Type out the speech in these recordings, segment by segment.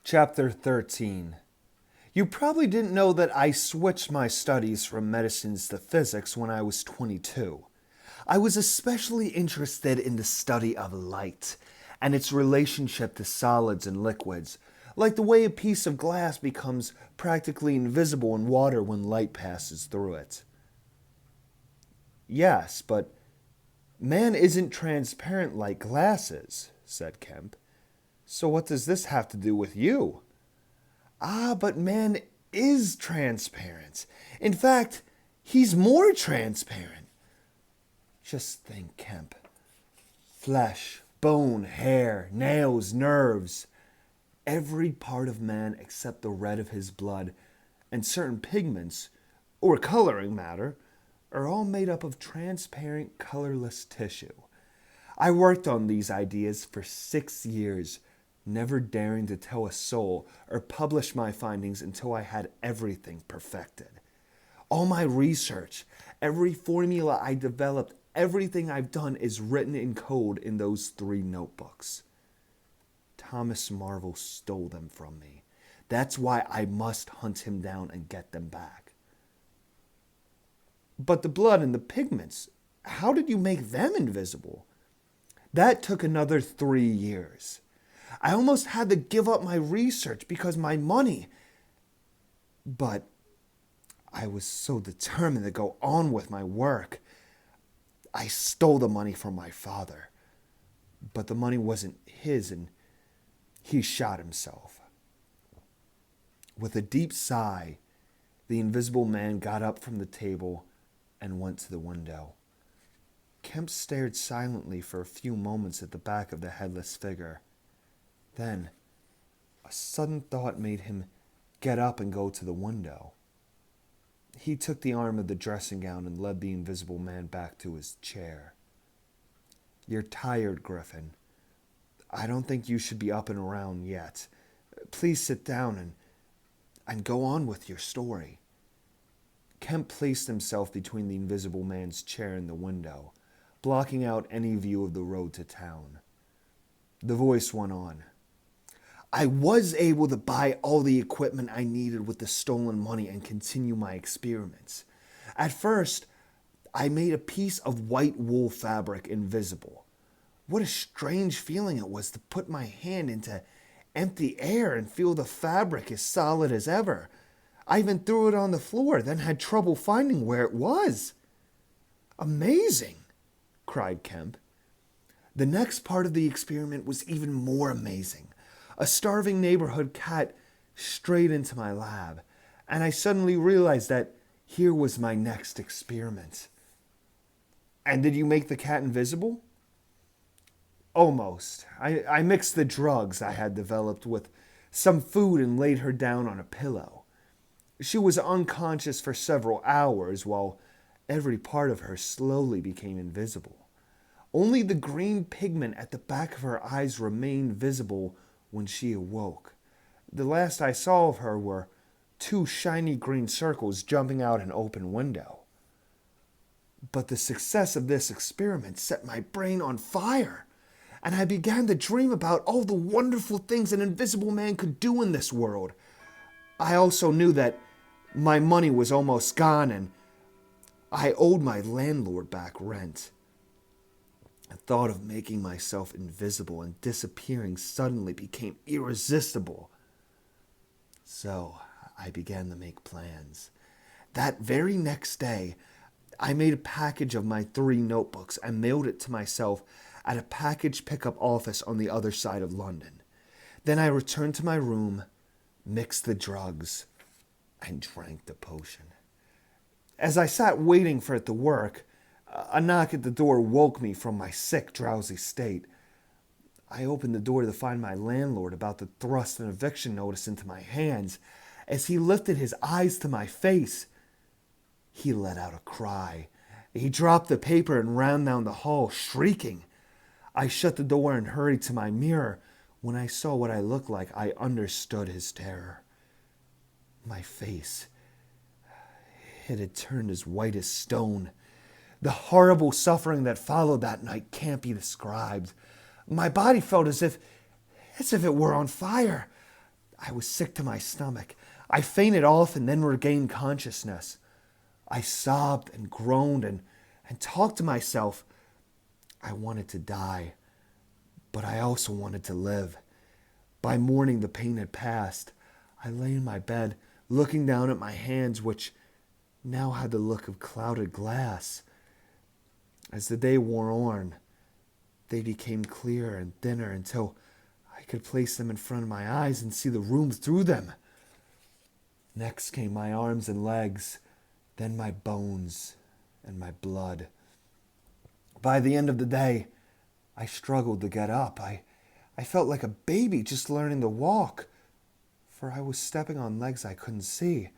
Chapter 13. You probably didn't know that I switched my studies from medicines to physics when I was 22. I was especially interested in the study of light and its relationship to solids and liquids, like the way a piece of glass becomes practically invisible in water when light passes through it. Yes, but man isn't transparent like glass is, said Kemp. So what does this have to do with you? Ah, but man is transparent. In fact, he's more transparent. Just think, Kemp. Flesh, bone, hair, nails, nerves. Every part of man except the red of his blood and certain pigments, or coloring matter, are all made up of transparent, colorless tissue. I worked on these ideas for 6 years, never daring to tell a soul or publish my findings until I had everything perfected. All my research, every formula I developed, everything I've done is written in code in those 3 notebooks. Thomas Marvel stole them from me. That's why I must hunt him down and get them back. But the blood and the pigments, how did you make them invisible? That took another 3 years. I almost had to give up my research because my money. But I was so determined to go on with my work. I stole the money from my father. But the money wasn't his and he shot himself. With a deep sigh, the invisible man got up from the table and went to the window. Kemp stared silently for a few moments at the back of the headless figure. Then, a sudden thought made him get up and go to the window. He took the arm of the dressing gown and led the invisible man back to his chair. You're tired, Griffin. I don't think you should be up and around yet. Please sit down and go on with your story. Kemp placed himself between the invisible man's chair and the window, blocking out any view of the road to town. The voice went on. I was able to buy all the equipment I needed with the stolen money and continue my experiments. At first, I made a piece of white wool fabric invisible. What a strange feeling it was to put my hand into empty air and feel the fabric as solid as ever. I even threw it on the floor, then had trouble finding where it was. Amazing, cried Kemp. The next part of the experiment was even more amazing. A starving neighborhood cat strayed into my lab, and I suddenly realized that here was my next experiment. And did you make the cat invisible? Almost. I mixed the drugs I had developed with some food and laid her down on a pillow. She was unconscious for several hours while every part of her slowly became invisible. Only the green pigment at the back of her eyes remained visible when she awoke. The last I saw of her were 2 shiny green circles jumping out an open window. But the success of this experiment set my brain on fire, and I began to dream about all the wonderful things an invisible man could do in this world. I also knew that my money was almost gone, and I owed my landlord back rent. The thought of making myself invisible and disappearing suddenly became irresistible. So I began to make plans. That very next day, I made a package of my 3 notebooks and mailed it to myself at a package pickup office on the other side of London. Then I returned to my room, mixed the drugs, and drank the potion. As I sat waiting for it to work, a knock at the door woke me from my sick, drowsy state. I opened the door to find my landlord about to thrust an eviction notice into my hands. As he lifted his eyes to my face, he let out a cry. He dropped the paper and ran down the hall, shrieking. I shut the door and hurried to my mirror. When I saw what I looked like, I understood his terror. My face, it had turned as white as stone. The horrible suffering that followed that night can't be described. My body felt as if it were on fire. I was sick to my stomach. I fainted off and then regained consciousness. I sobbed and groaned and talked to myself. I wanted to die, but I also wanted to live. By morning, the pain had passed. I lay in my bed, looking down at my hands, which now had the look of clouded glass. As the day wore on, they became clearer and thinner until I could place them in front of my eyes and see the room through them. Next came my arms and legs, then my bones and my blood. By the end of the day, I struggled to get up. I felt like a baby just learning to walk, for I was stepping on legs I couldn't see.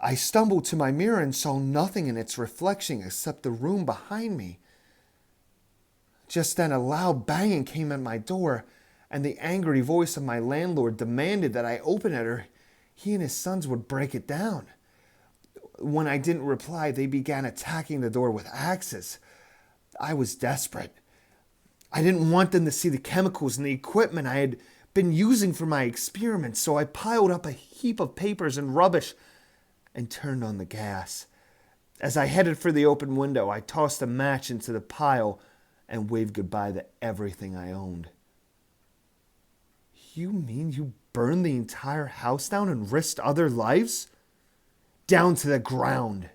I stumbled to my mirror and saw nothing in its reflection except the room behind me. Just then a loud banging came at my door, and the angry voice of my landlord demanded that I open it or he and his sons would break it down. When I didn't reply, they began attacking the door with axes. I was desperate. I didn't want them to see the chemicals and the equipment I had been using for my experiments, so I piled up a heap of papers and rubbish and turned on the gas. As I headed for the open window, I tossed a match into the pile and waved goodbye to everything I owned. You mean you burned the entire house down and risked other lives? Down to the ground,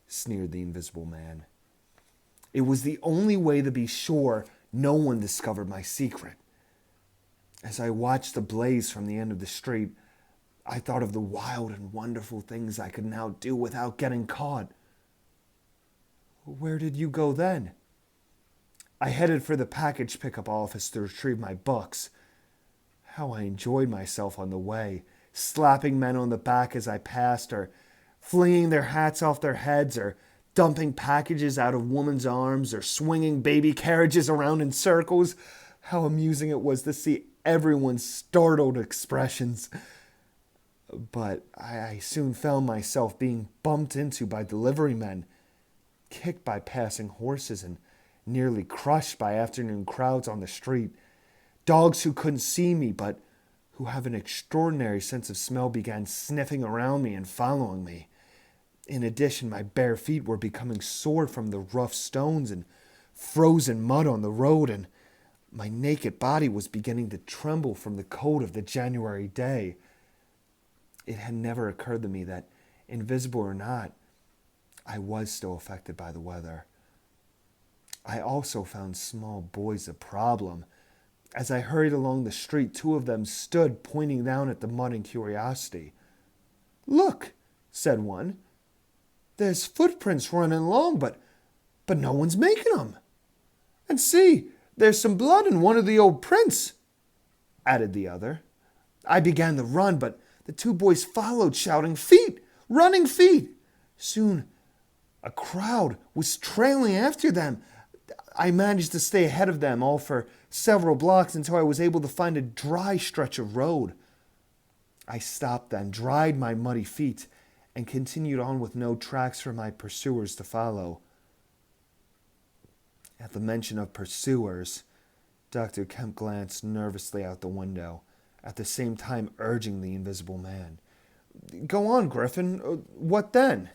sneered the Invisible Man. It was the only way to be sure no one discovered my secret. As I watched the blaze from the end of the street, I thought of the wild and wonderful things I could now do without getting caught. Where did you go then? I headed for the package pickup office to retrieve my books. How I enjoyed myself on the way, slapping men on the back as I passed, or flinging their hats off their heads, or dumping packages out of women's arms, or swinging baby carriages around in circles. How amusing it was to see everyone's startled expressions. But I soon found myself being bumped into by delivery men, kicked by passing horses, and nearly crushed by afternoon crowds on the street. Dogs who couldn't see me but who have an extraordinary sense of smell began sniffing around me and following me. In addition, my bare feet were becoming sore from the rough stones and frozen mud on the road, and my naked body was beginning to tremble from the cold of the January day. It had never occurred to me that, invisible or not, I was still affected by the weather. I also found small boys a problem. As I hurried along the street, two of them stood pointing down at the mud in curiosity. "Look," said one. "There's footprints running along, but no one's making them. And see, there's some blood in one of the old prints," added the other. I began to run, but the two boys followed, shouting, "Feet! Running feet!" Soon, a crowd was trailing after them. I managed to stay ahead of them all for several blocks until I was able to find a dry stretch of road. I stopped then, dried my muddy feet, and continued on with no tracks for my pursuers to follow. At the mention of pursuers, Dr. Kemp glanced nervously out the window, at the same time urging the Invisible Man. "Go on, Griffin. What then?"